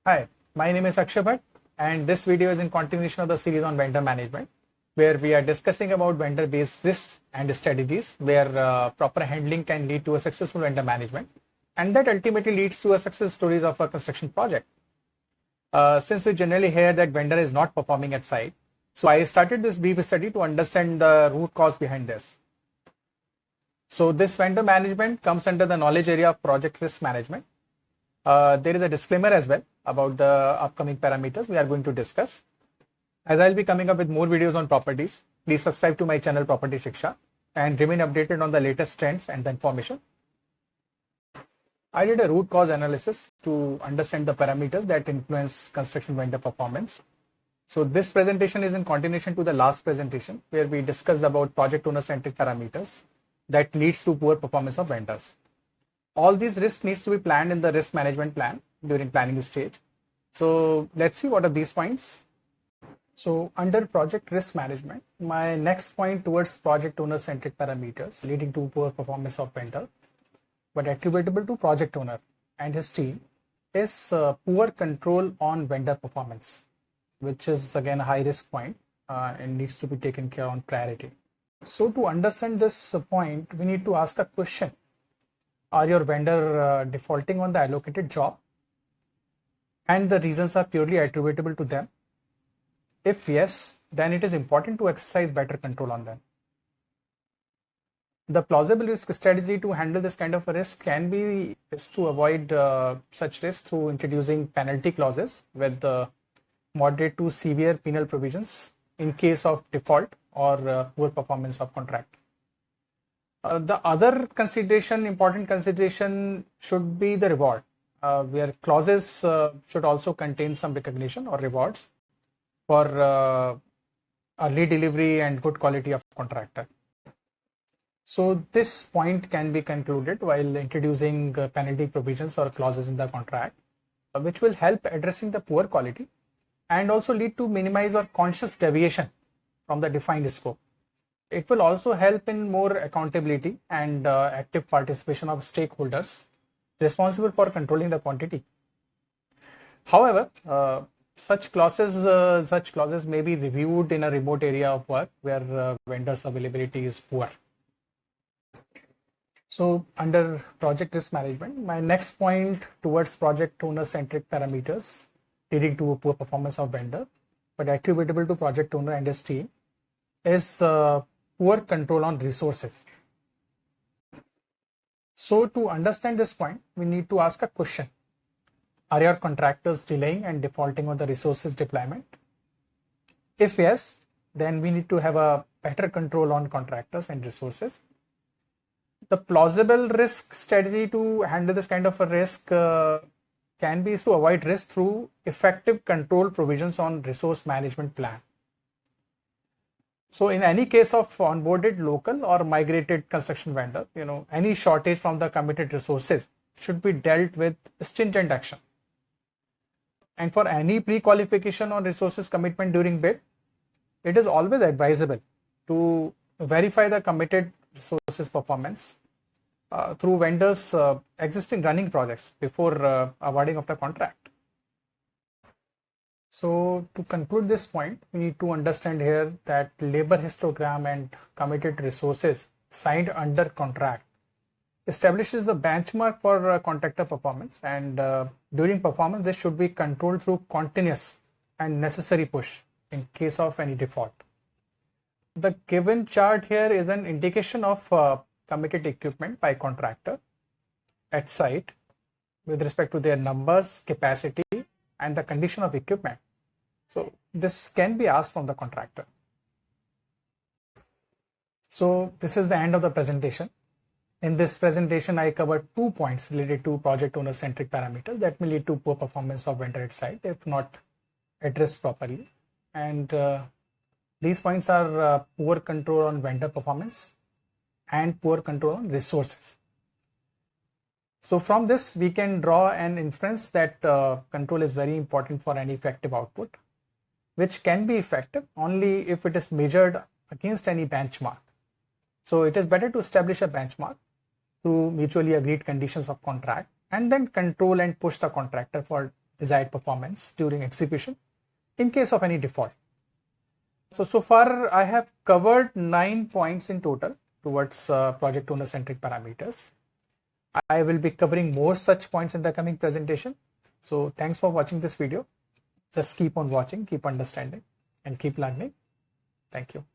Hi, my name is Akshay Bhatt, and this video is in continuation of the series on vendor management, where we are discussing about vendor-based risks and strategies where proper handling can lead to a successful vendor management, and that ultimately leads to a success stories of a construction project. Since we generally hear that vendor is not performing at site, so I started this brief study to understand the root cause behind this. So this vendor management comes under the knowledge area of project risk management. There is a disclaimer as well about the upcoming parameters we are going to discuss. As I'll be coming up with more videos on properties, please subscribe to my channel Property Shiksha and remain updated on the latest trends and the information. I did a root cause analysis to understand the parameters that influence construction vendor performance. So this presentation is in continuation to the last presentation where we discussed about project owner centric parameters that leads to poor performance of vendors. All these risks needs to be planned in the risk management plan during planning stage. So let's see what are these points. So under project risk management, my next point towards project owner centric parameters leading to poor performance of vendor, but attributable to project owner and his team, is poor control on vendor performance, which is again a high risk point and needs to be taken care on priority. So to understand this point, we need to ask a question. Are your vendor defaulting on the allocated job? And the reasons are purely attributable to them. If yes, then it is important to exercise better control on them. The plausible risk strategy to handle this kind of a risk can be is to avoid such risk through introducing penalty clauses with moderate to severe penal provisions in case of default or poor performance of contract. The other important consideration should be the reward, where clauses should also contain some recognition or rewards for early delivery and good quality of contractor. So this point can be concluded while introducing penalty provisions or clauses in the contract, which will help addressing the poor quality and also lead to minimize or conscious deviation from the defined scope. It will also help in more accountability and active participation of stakeholders responsible for controlling the quantity. However, such clauses may be reviewed in a remote area of work where vendors availability is poor. So under project risk management, my next point towards project owner centric parameters leading to a poor performance of vendor, but attributable to project owner and his team, is poor control on resources. So to understand this point, we need to ask a question. Are your contractors delaying and defaulting on the resources deployment? If yes, then we need to have a better control on contractors and resources. The plausible risk strategy to handle this kind of a risk can be to avoid risk through effective control provisions on resource management plan. So in any case of onboarded local or migrated construction vendor, any shortage from the committed resources should be dealt with stringent action. And for any pre-qualification on resources commitment during bid, it is always advisable to verify the committed resources performance through vendors' existing running projects before awarding of the contract. So to conclude this point, we need to understand here that labor histogram and committed resources signed under contract establishes the benchmark for contractor performance, and during performance this should be controlled through continuous and necessary push in case of any default. The given chart here is an indication of committed equipment by contractor at site with respect to their numbers, capacity, and the condition of equipment. So this can be asked from the contractor. So this is the end of the presentation. In this presentation, I covered 2 points related to project owner centric parameters that may lead to poor performance of vendor at site if not addressed properly. And these points are poor control on vendor performance and poor control on resources. So from this, we can draw an inference that control is very important for any effective output, which can be effective only if it is measured against any benchmark. So it is better to establish a benchmark through mutually agreed conditions of contract and then control and push the contractor for desired performance during execution in case of any default. So far I have covered 9 points in total towards project owner centric parameters. I will be covering more such points in the coming presentation. So thanks for watching this video. Just keep on watching, keep understanding, and keep learning. Thank you.